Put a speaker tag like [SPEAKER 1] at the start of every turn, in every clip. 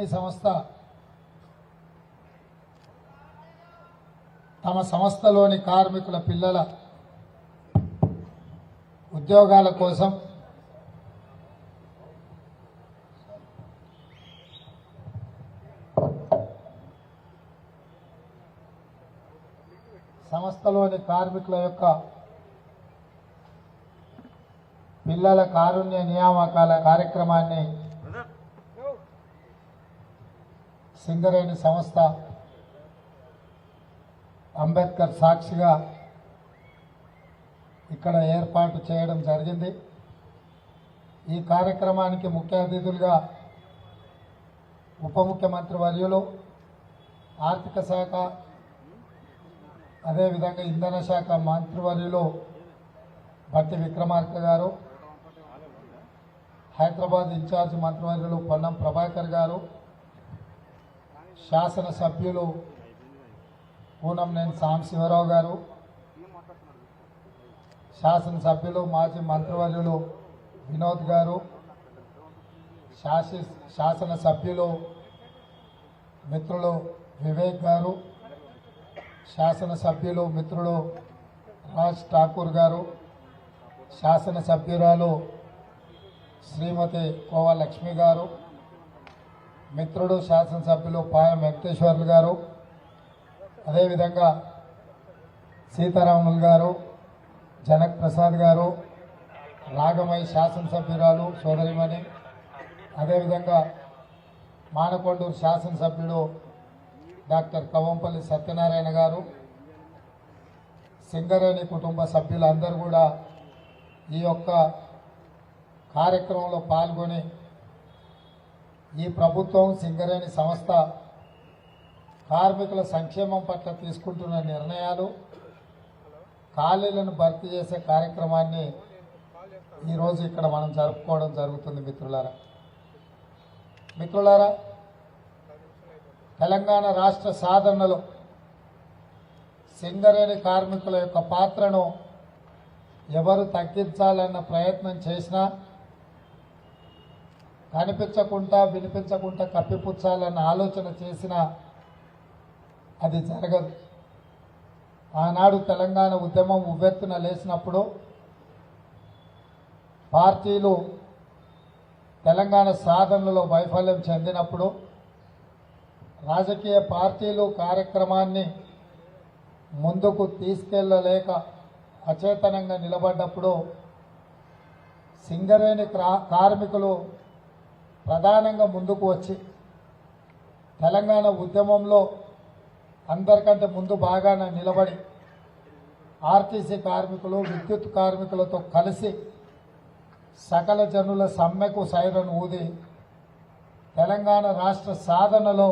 [SPEAKER 1] సింగరేణి సంస్థ తమ సంస్థలోని కార్మికుల పిల్లల ఉద్యోగాల కోసం సంస్థలోని కార్మికుల యొక్క పిల్లల కారుణ్య నియామకాల కార్యక్రమాన్ని సింగరేణి సంస్థ అంబేద్కర్ సాక్షిగా ఇక్కడ ఏర్పాటు చేయడం జరిగింది. ఈ కార్యక్రమానికి ముఖ్య అతిథులుగా ఉప ముఖ్యమంత్రి వర్యులు, ఆర్థిక శాఖ, అదేవిధంగా ఇంధన శాఖ మంత్రివర్యులు భట్టి విక్రమార్క గారు, హైదరాబాద్ ఇన్ఛార్జ్ మంత్రివర్యులు పొన్నం ప్రభాకర్ గారు, శాసనసభ్యులు పూనంనేని సాంబశివరావు గారు, శాసనసభ్యులు మాజీ మంత్రివర్యులు వినోద్ గారు, శాసనసభ్యులు మిత్రులు వివేక్ గారు, శాసనసభ్యులు మిత్రులు రాజ్ ఠాకూర్ గారు, శాసనసభ్యురాలు శ్రీమతి కోవా లక్ష్మి గారు, మిత్రుడు శాసనసభ్యులు పాయం వెంకటేశ్వర్లు గారు, అదేవిధంగా సీతారాములు గారు, జనక్ ప్రసాద్ గారు, రాగమై శాసనసభ్యురాలు సోదరిమణి, అదేవిధంగా మానకొండూరు శాసనసభ్యుడు డాక్టర్ కవంపల్లి సత్యనారాయణ గారు, సింగరేణి కుటుంబ సభ్యులందరూ కూడా ఈ యొక్క కార్యక్రమంలో పాల్గొని ఈ ప్రభుత్వం సింగరేణి సంస్థ కార్మికుల సంక్షేమం పట్ల తీసుకుంటున్న నిర్ణయాలు, ఖాళీలను భర్తీ చేసే కార్యక్రమాన్ని ఈరోజు ఇక్కడ మనం జరుపుకోవడం జరుగుతుంది. మిత్రులారా, తెలంగాణ రాష్ట్ర సాధనలో సింగరేణి కార్మికుల యొక్క పాత్రను ఎవరు తగ్గించాలన్న ప్రయత్నం చేసినా, కనిపించకుండా వినిపించకుండా కప్పిపుచ్చాలన్న ఆలోచన చేసినా అది జరగదు. ఆనాడు తెలంగాణ ఉద్యమం ఉవ్వెత్తున లేచినప్పుడు పార్టీలు తెలంగాణ సాధనలో వైఫల్యం చెందినప్పుడు రాజకీయ పార్టీలు కార్యక్రమాన్ని ముందుకు తీసుకెళ్లలేక అచేతనంగా నిలబడ్డప్పుడు సింగరేణి కార్మికులు ప్రధానంగా ముందుకు వచ్చి తెలంగాణ ఉద్యమంలో అందరికంటే ముందు బాగానే నిలబడి ఆర్టీసీ కార్మికులు, విద్యుత్ కార్మికులతో కలిసి సకల జనుల సమ్మెకు సైరను ఊది తెలంగాణ రాష్ట్ర సాధనలో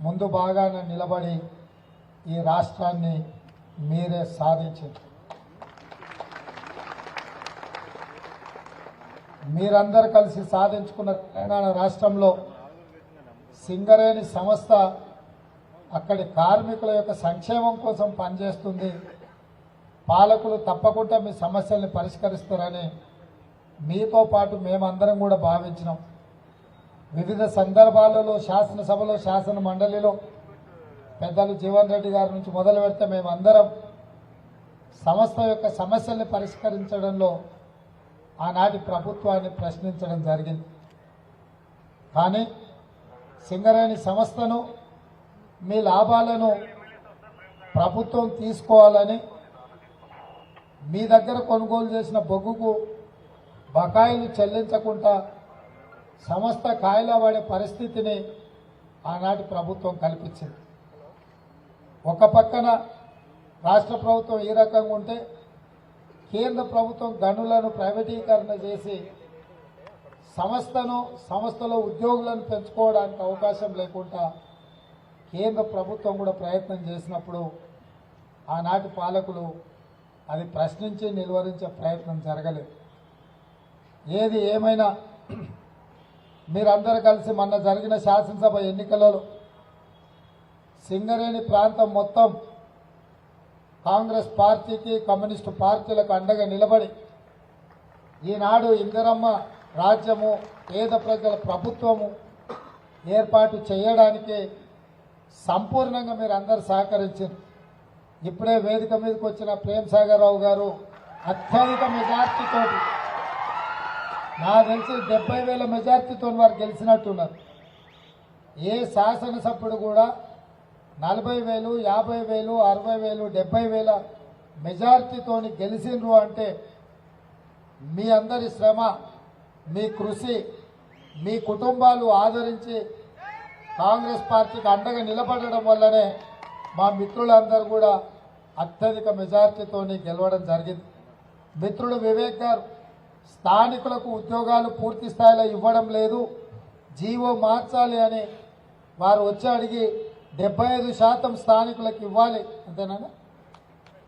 [SPEAKER 1] ముందు బాగానే నిలబడి ఈ రాష్ట్రాన్ని మీరే సాధించారు. మీరందరూ కలిసి సాధించుకున్న తెలంగాణ రాష్ట్రంలో సింగరేణి సంస్థ అక్కడి కార్మికుల యొక్క సంక్షేమం కోసం పనిచేస్తుంది. పాలకులు తప్పకుండా మీ సమస్యల్ని పరిష్కరిస్తారని మీతో పాటు మేమందరం కూడా భావించినాం. వివిధ సందర్భాలలో శాసనసభలో, శాసన మండలిలో పెద్దలు జీవన్ రెడ్డి గారి నుంచి మొదలు పెడితే మేమందరం సంస్థ యొక్క సమస్యల్ని పరిష్కరించడంలో ఆనాటి ప్రభుత్వాన్ని ప్రశ్నించడం జరిగింది. కానీ సింగరేణి సంస్థను, మీ లాభాలను ప్రభుత్వం తీసుకోవాలని మీ దగ్గర కొనుగోలు చేసిన బొగ్గుకు బకాయిలు చెల్లించకుండా సంస్థ కాయిలా పడే పరిస్థితిని ఆనాటి ప్రభుత్వం కల్పించింది. ఒక పక్కన రాష్ట్ర ప్రభుత్వం ఈ రకంగా ఉంటే కేంద్ర ప్రభుత్వం గనులను ప్రైవేటీకరణ చేసి సంస్థలో ఉద్యోగులను పెంచుకోవడానికి అవకాశం లేకుండా కేంద్ర ప్రభుత్వం కూడా ప్రయత్నం చేసినప్పుడు ఆనాటి పాలకులు అది ప్రశ్నించి నిలువరించే ప్రయత్నం జరగలేదు. ఏది ఏమైనా మీరందరూ కలిసి మొన్న జరిగిన శాసనసభ ఎన్నికలలో సింగరేణి ప్రాంతం మొత్తం కాంగ్రెస్ పార్టీకి, కమ్యూనిస్టు పార్టీలకు అండగా నిలబడి ఈనాడు ఇందిరమ్మ రాజ్యము, పేద ప్రజల ప్రభుత్వము ఏర్పాటు చేయడానికి సంపూర్ణంగా మీరు అందరు సహకరించారు. ఇప్పుడే వేదిక మీదకి వచ్చిన ప్రేమ్ సాగర్ రావు గారు అత్యధిక మెజార్టీతో, నాకు తెలిసి 70,000 మెజార్టీతో వారు గెలిచినట్టున్నారు. ఏ శాసనసభ్యుడు కూడా 40,000, 50,000, 60,000, 70,000 మెజార్టీతో గెలిచిండ్రు అంటే మీ అందరి శ్రమ, మీ కృషి, మీ కుటుంబాలు ఆదరించి కాంగ్రెస్ పార్టీకి అండగా నిలబడడం వల్లనే మా మిత్రులందరూ కూడా అత్యధిక మెజార్టీతో గెలవడం జరిగింది. మిత్రుడు వివేక్ గారు స్థానికులకు ఉద్యోగాలు పూర్తి స్థాయిలో ఇవ్వడం లేదు, జీవో మార్చాలి అని వారు వచ్చి అడిగి 75% స్థానికులకు ఇవ్వాలి, అంతేనా?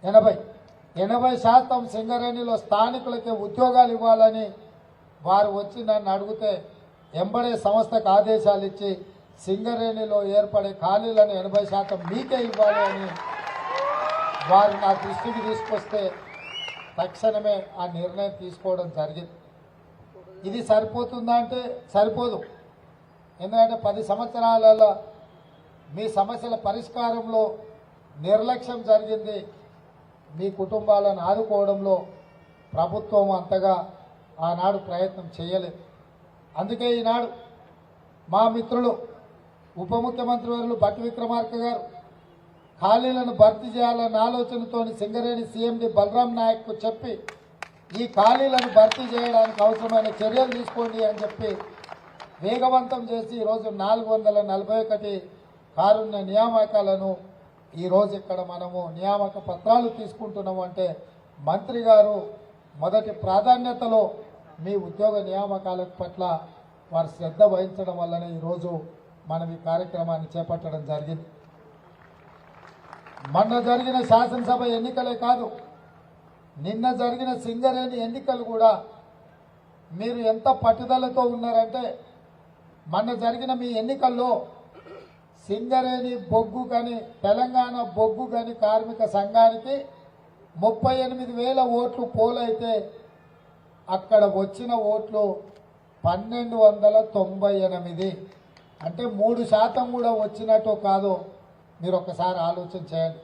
[SPEAKER 1] 80% సింగరేణిలో స్థానికులకే ఉద్యోగాలు ఇవ్వాలని వారు వచ్చి నన్ను అడిగితే ఎంబడే సంస్థకు ఆదేశాలు ఇచ్చి సింగరేణిలో ఏర్పడే ఖాళీలను 80% మీకే ఇవ్వాలి అని వారు నా దృష్టికి తీసుకొస్తే తక్షణమే ఆ నిర్ణయం తీసుకోవడం జరిగింది. ఇది సరిపోతుందా అంటే సరిపోదు. ఎందుకంటే 10 సంవత్సరాలలో మీ సమస్యల పరిష్కారంలో నిర్లక్ష్యం జరిగింది. మీ కుటుంబాలను ఆదుకోవడంలో ప్రభుత్వం అంతగా ఆనాడు ప్రయత్నం చేయలేదు. అందుకే ఈనాడు మా మిత్రులు ఉప ముఖ్యమంత్రి వర్యులు భట్టి విక్రమార్క గారు ఖాళీలను భర్తీ చేయాలన్న ఆలోచనతో సింగరేణి సీఎండి బలరాం నాయక్కు చెప్పి ఈ ఖాళీలను భర్తీ చేయడానికి అవసరమైన చర్యలు తీసుకోండి అని చెప్పి వేగవంతం చేసి ఈరోజు 441 కారుణ్య నియామకాలను ఈరోజు ఇక్కడ మనము నియామక పత్రాలు తీసుకుంటున్నాము. అంటే మంత్రి గారు మొదటి ప్రాధాన్యతలో మీ ఉద్యోగ నియామకాల పట్ల వారు శ్రద్ధ వహించడం వల్లనే ఈరోజు మనం ఈ కార్యక్రమాన్ని చేపట్టడం జరిగింది. మొన్న జరిగిన శాసనసభ ఎన్నికలే కాదు, నిన్న జరిగిన సింగరేణి ఎన్నికలు కూడా మీరు ఎంత పట్టుదలతో ఉన్నారంటే, మొన్న జరిగిన మీ ఎన్నికల్లో సింగరేణి బొగ్గు గని, తెలంగాణ బొగ్గు గని కార్మిక సంఘానికి 38,000 ఓట్లు పోలైతే అక్కడ వచ్చిన ఓట్లు 1,298, అంటే 3% కూడా వచ్చినట్టు కాదు. మీరు ఒక్కసారి ఆలోచన చేయండి.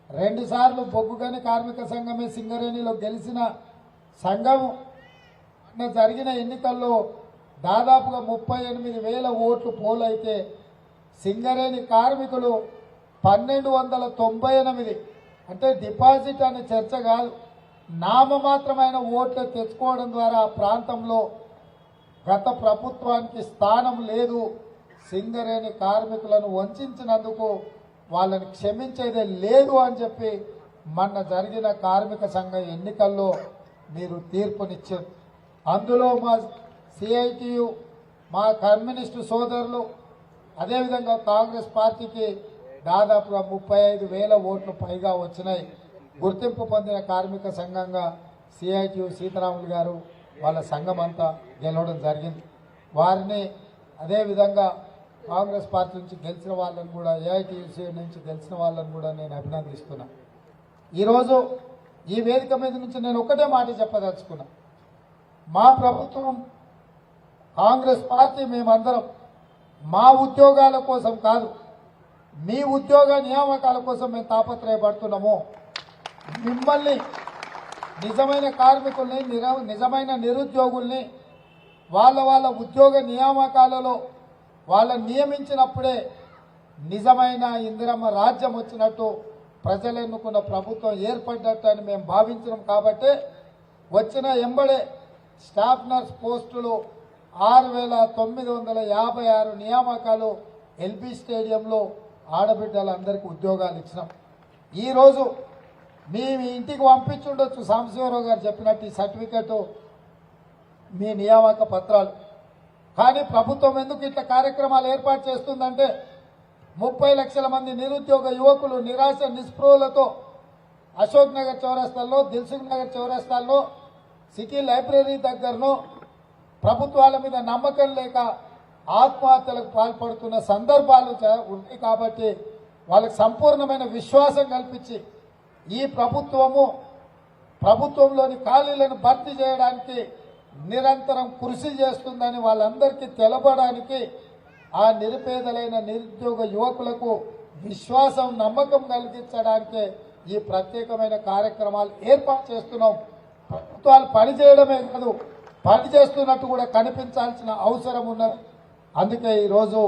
[SPEAKER 1] 2 సార్లు బొగ్గు గని కార్మిక సంఘమే సింగరేణిలో గెలిచిన సంఘం జరిగిన ఎన్నికల్లో దాదాపుగా 38,000 ఓట్లు పోలైతే సింగరేణి కార్మికులు 1,298, అంటే డిపాజిట్ అనే చర్చ కాదు, నామమాత్రమైన ఓట్లు తెచ్చుకోవడం ద్వారా ఆ ప్రాంతంలో గత ప్రభుత్వానికి స్థానం లేదు. సింగరేణి కార్మికులను వంచినందుకు వాళ్ళని క్షమించేదే లేదు అని చెప్పి మొన్న జరిగిన కార్మిక సంఘ ఎన్నికల్లో మీరు తీర్పునిచ్చారు. అందులో మా సిఐటియు, మా కమ్యూనిస్టు సోదరులు, అదేవిధంగా కాంగ్రెస్ పార్టీకి దాదాపుగా 35,000 ఓట్లు పైగా వచ్చినాయి. గుర్తింపు పొందిన కార్మిక సంఘంగా సిఐటియు సీతారాములు గారు వాళ్ళ సంఘం అంతా గెలవడం జరిగింది. వారిని అదేవిధంగా కాంగ్రెస్ పార్టీ నుంచి గెలిచిన వాళ్ళని కూడా, ఏఐటియుసి నుంచి గెలిచిన వాళ్ళని కూడా నేను అభినందిస్తున్నా. ఈరోజు ఈ వేదిక మీద నుంచి నేను ఒకటే మాట చెప్పదలుచుకున్నా. మా ప్రభుత్వం, కాంగ్రెస్ పార్టీ, మేమందరం మా ఉద్యోగాల కోసం కాదు, మీ ఉద్యోగ నియామకాల కోసం మేము తాపత్రయపడుతున్నాము. మిమ్మల్ని, నిజమైన కార్మికుల్ని, నిజమైన నిరుద్యోగుల్ని వాళ్ళ ఉద్యోగ నియామకాలలో వాళ్ళని నియమించినప్పుడే నిజమైన ఇందిరమ్మ రాజ్యం వచ్చినట్టు, ప్రజలు ఎన్నుకున్న ప్రభుత్వం ఏర్పడ్డట్టు అని మేము భావించినాం. కాబట్టి వచ్చిన ఎంబడే స్టాఫ్ నర్స్ పోస్టులు 6,956 నియామకాలు ఎల్బీ స్టేడియంలో ఆడబిడ్డలందరికీ ఉద్యోగాలు ఇచ్చినాం. ఈరోజు మీ ఇంటికి పంపించుండొచ్చు సాంబశివరావు గారు చెప్పినట్టు ఈ సర్టిఫికెట్, మీ నియామక పత్రాలు. కానీ ప్రభుత్వం ఎందుకు ఇట్లా కార్యక్రమాలు ఏర్పాటు చేస్తుందంటే 30 లక్షల మంది నిరుద్యోగ యువకులు నిరాశ నిస్పృహలతో అశోక్ నగర్ చౌరస్తాల్లో, దిల్సుఖ్ నగర్ చౌరస్తాల్లో, సిటీ లైబ్రరీ దగ్గరలో ప్రభుత్వాల మీద నమ్మకం లేక ఆత్మహత్యలకు పాల్పడుతున్న సందర్భాలు ఉన్నాయి. కాబట్టి వాళ్ళకి సంపూర్ణమైన విశ్వాసం కల్పించి ఈ ప్రభుత్వంలోని ఖాళీలను భర్తీ చేయడానికి నిరంతరం కృషి చేస్తుందని వాళ్ళందరికీ తెలపడానికి ఆ నిరుపేదలైన నిరుద్యోగ యువకులకు విశ్వాసం నమ్మకం కలిగించడానికే ఈ ప్రత్యేకమైన కార్యక్రమాలు ఏర్పాటు చేస్తున్నాం. ప్రభుత్వాలు పనిచేయడమే కాదు, పనిచేస్తున్నట్టు కూడా కనిపించాల్సిన అవసరం ఉన్నది. అందుకే ఈరోజు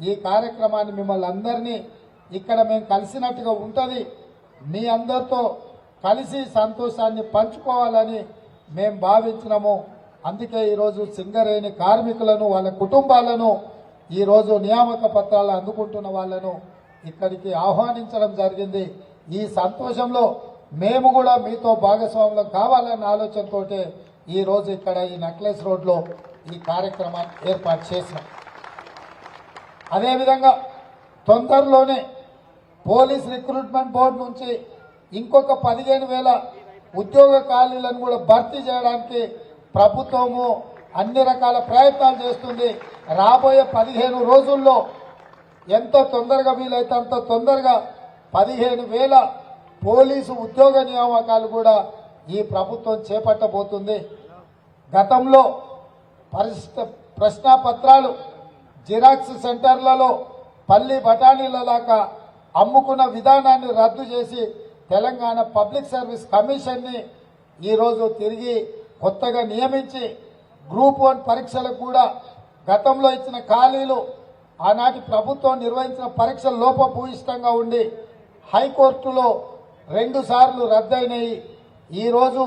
[SPEAKER 1] ఈ కార్యక్రమాన్ని మిమ్మల్ని అందరినీ ఇక్కడ మేము కలిసినట్టుగా ఉంటుంది, మీ అందరితో కలిసి సంతోషాన్ని పంచుకోవాలని మేము భావించినాము. అందుకే ఈరోజు సింగరేణి కార్మికులను వాళ్ళ కుటుంబాలను ఈరోజు నియామక పత్రాలు అందుకుంటున్న వాళ్ళను ఇక్కడికి ఆహ్వానించడం జరిగింది. ఈ సంతోషంలో మేము కూడా మీతో భాగస్వాములం కావాలన్న ఆలోచనతో ఈరోజు ఇక్కడ ఈ నెక్లెస్ రోడ్లో ఈ కార్యక్రమాన్ని ఏర్పాటు చేసినాం. అదేవిధంగా తొందరలోనే పోలీస్ రిక్రూట్మెంట్ బోర్డు నుంచి ఇంకొక 15,000 ఉద్యోగ ఖాళీలను కూడా భర్తీ చేయడానికి ప్రభుత్వము అన్ని రకాల ప్రయత్నాలు చేస్తుంది. రాబోయే 15 రోజుల్లో ఎంత తొందరగా వీలైతే అంత తొందరగా 15,000 పోలీసు ఉద్యోగ నియామకాలు కూడా ఈ ప్రభుత్వం చేపట్టబోతుంది. గతంలో ప్రశ్నాపత్రాలు జిరాక్స్ సెంటర్లలో పల్లి బఠానీల దాకా అమ్ముకున్న విధానాన్ని రద్దు చేసి తెలంగాణ పబ్లిక్ సర్వీస్ కమిషన్ని ఈరోజు తిరిగి కొత్తగా నియమించి గ్రూప్ 1 పరీక్షలకు కూడా గతంలో ఇచ్చిన ఖాళీలు ఆనాటి ప్రభుత్వం నిర్వహించిన పరీక్షలు లోపభూయిష్టంగా ఉండి హైకోర్టులో 2 సార్లు రద్దయినాయి. ఈరోజు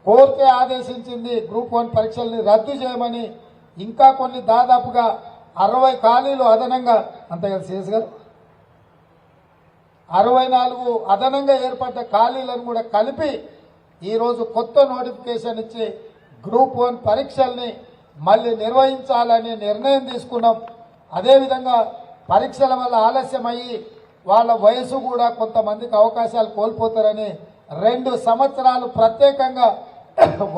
[SPEAKER 1] కోర్టే ఆదేశించింది గ్రూప్ 1 పరీక్షల్ని రద్దు చేయమని. ఇంకా కొన్ని దాదాపుగా 60 ఖాళీలు అదనంగా, అంతే కదా సిఎస్ గారు, 64 అదనంగా ఏర్పడ్డ ఖాళీలను కూడా కలిపి ఈరోజు కొత్త నోటిఫికేషన్ ఇచ్చి గ్రూప్ 1 పరీక్షల్ని మళ్ళీ నిర్వహించాలని నిర్ణయం తీసుకున్నాం. అదేవిధంగా పరీక్షల వల్ల ఆలస్యమయ్యి వాళ్ళ వయసు కూడా కొంతమందికి అవకాశాలు కోల్పోతారని 2 సంవత్సరాలు ప్రత్యేకంగా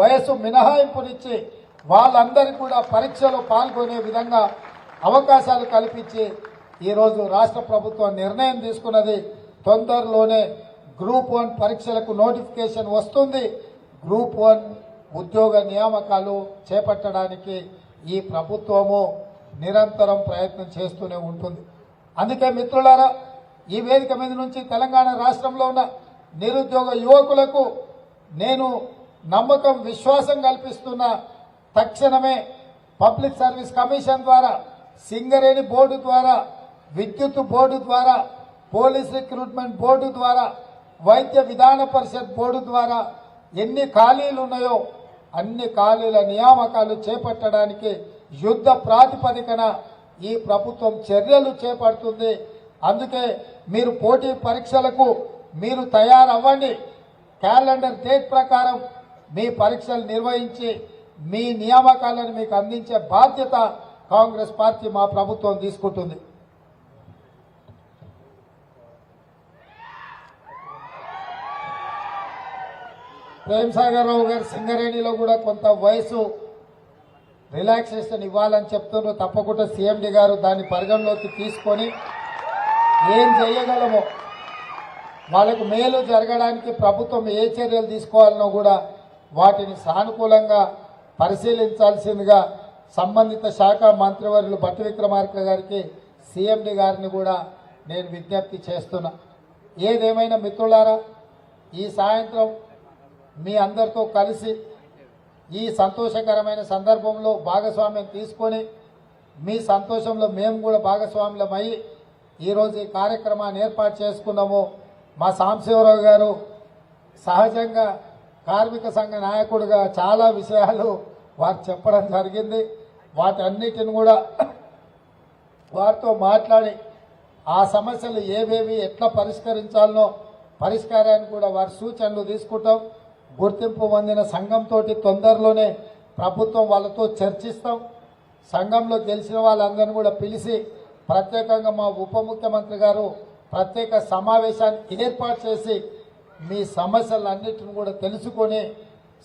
[SPEAKER 1] వయసు మినహాయింపునిచ్చి వాళ్ళందరికీ కూడా పరీక్షలో పాల్గొనే విధంగా అవకాశాలు కల్పించి ఈరోజు రాష్ట్ర ప్రభుత్వం నిర్ణయం తీసుకున్నది. తొందరలోనే గ్రూప్ 1 పరీక్షలకు నోటిఫికేషన్ వస్తుంది. గ్రూప్ 1 ఉద్యోగ నియామకాలు చేపట్టడానికి ఈ ప్రభుత్వము నిరంతరం ప్రయత్నం చేస్తూనే ఉంటుంది. అందుకే మిత్రులారా, ఈ వేదిక మీద నుంచి తెలంగాణ రాష్ట్రంలో ఉన్న నిరుద్యోగ యువకులకు నేను నమ్మకం విశ్వాసం కల్పిస్తున్న తక్షణమే పబ్లిక్ సర్వీస్ కమిషన్ ద్వారా, సింగరేణి బోర్డు ద్వారా, విద్యుత్ బోర్డు ద్వారా, పోలీస్ రిక్రూట్మెంట్ బోర్డు ద్వారా, వైద్య విధాన పరిషత్ బోర్డు ద్వారా ఎన్ని ఖాళీలు ఉన్నాయో అన్ని ఖాళీల నియామకాలు చేపట్టడానికి యుద్ధ ప్రాతిపదికన ఈ ప్రభుత్వం చర్యలు చేపడుతుంది. అందుకే మీరు పోటీ పరీక్షలకు మీరు తయారవ్వండి. క్యాలెండర్ డేట్ ప్రకారం మీ పరీక్షలు నిర్వహించి మీ నియామకాలను మీకు అందించే బాధ్యత కాంగ్రెస్ పార్టీ మా ప్రభుత్వం తీసుకుంటుంది. ప్రేమ్ సాగర్ రావు గారు సింగరేణిలో కూడా కొంత వయసు రిలాక్సేషన్ ఇవ్వాలని చెప్తున్నారు. తప్పకుండా సీఎండి గారు దాన్ని పరిగణలోకి తీసుకొని ఏం చేయగలమో, వాళ్ళకు మేలు జరగడానికి ప్రభుత్వం ఏ చర్యలు తీసుకోవాలనో కూడా వాటిని సానుకూలంగా పరిశీలించాల్సిందిగా సంబంధిత శాఖ మంత్రివర్యులు భట్టి విక్రమార్క గారికి, సీఎండి గారిని కూడా నేను విజ్ఞప్తి చేస్తున్నా. ఏదేమైనా మిత్రులారా, ఈ సాయంత్రం మీ అందరితో కలిసి ఈ సంతోషకరమైన సందర్భంలో భాగస్వామ్యం తీసుకొని మీ సంతోషంలో మేము కూడా భాగస్వామ్యమై ఈరోజు ఈ కార్యక్రమాన్ని ఏర్పాటు చేసుకున్నాము. మా సాంబశివరావు గారు సహజంగా కార్మిక సంఘ నాయకుడిగా చాలా విషయాలు వారు చెప్పడం జరిగింది. వాటన్నిటిని కూడా వారితో మాట్లాడి ఆ సమస్యలు ఏవేవి ఎట్లా పరిష్కరించాలనో పరిష్కారాన్ని కూడా వారి సూచనలు తీసుకుంటాం. గుర్తింపు పొందిన సంఘంతో తొందరలోనే ప్రభుత్వం వాళ్ళతో చర్చిస్తాం. సంఘంలో గెలిచిన వాళ్ళందరినీ కూడా పిలిచి ప్రత్యేకంగా మా ఉప ముఖ్యమంత్రి గారు ప్రత్యేక సమావేశాన్ని ఏర్పాటు చేసి మీ సమస్యలన్నిటిని కూడా తెలుసుకొని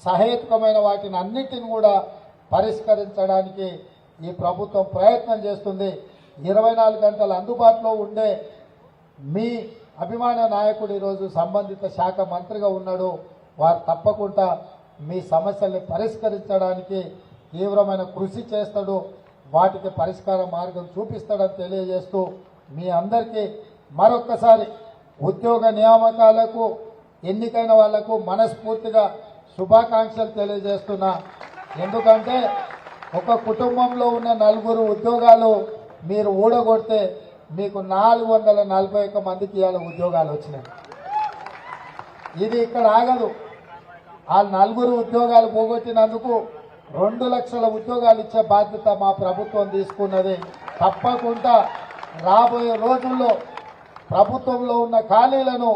[SPEAKER 1] సహేతుకమైన వాటిని అన్నిటిని కూడా పరిష్కరించడానికి ఈ ప్రభుత్వం ప్రయత్నం చేస్తుంది. 24 గంటలు అందుబాటులో ఉండే మీ అభిమాన నాయకుడు ఈరోజు సంబంధిత శాఖ మంత్రిగా ఉన్నాడు. వారు తప్పకుండా మీ సమస్యల్ని పరిష్కరించడానికి తీవ్రమైన కృషి చేస్తాడు. వాటికి పరిష్కార మార్గం చూపిస్తాడని తెలియజేస్తూ మీ అందరికీ మరొక్కసారి ఉద్యోగ నియామకాలకు ఎన్నికైన వాళ్లకు మనస్ఫూర్తిగా శుభాకాంక్షలు తెలియజేస్తున్నా. ఎందుకంటే ఒక కుటుంబంలో ఉన్న 4 ఉద్యోగాలు మీరు ఊడగొడితే మీకు 441 మందికి ఇవాళ ఉద్యోగాలు వచ్చినాయి. ఇది ఇక్కడ ఆగదు. ఆ 4 ఉద్యోగాలు పోగొట్టినందుకు 2 లక్షల ఉద్యోగాలు ఇచ్చే బాధ్యత మా ప్రభుత్వం తీసుకున్నది. తప్పకుండా రాబోయే రోజుల్లో ప్రభుత్వంలో ఉన్న ఖాళీలను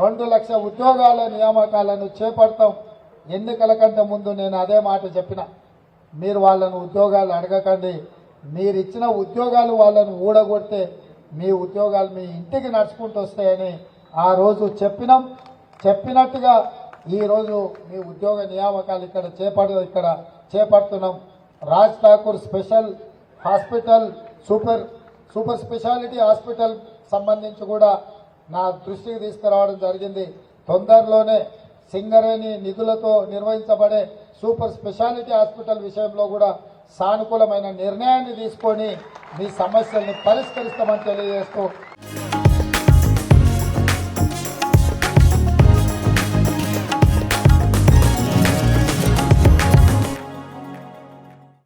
[SPEAKER 1] 2 లక్షల ఉద్యోగాల నియామకాలను చేపడతాం. ఎన్నికల కంటే ముందు నేను అదే మాట చెప్పిన. మీరు వాళ్ళను ఉద్యోగాలు అడగకండి, మీరు ఇచ్చిన ఉద్యోగాలు వాళ్ళను ఊడగొడితే మీ ఉద్యోగాలు మీ ఇంటికి నడుచుకుంటూ వస్తాయని ఆ రోజు చెప్పినట్టుగా ఈరోజు మీ ఉద్యోగ నియామకాలు ఇక్కడ చేపడుతున్నాం. Raj Thakur special hospital super speciality hospital సంబంధించి కూడా నా దృష్టికి తీసుకురావడం జరిగింది. తొందరలోనే సింగరేణి నిధులతో నిర్వహించబడే సూపర్ స్పెషాలిటీ హాస్పిటల్ విషయంలో కూడా సానుకూలమైన నిర్ణయాన్ని తీసుకొని మీ సమస్యల్ని పరిష్కరిస్తామని తెలియజేస్తూ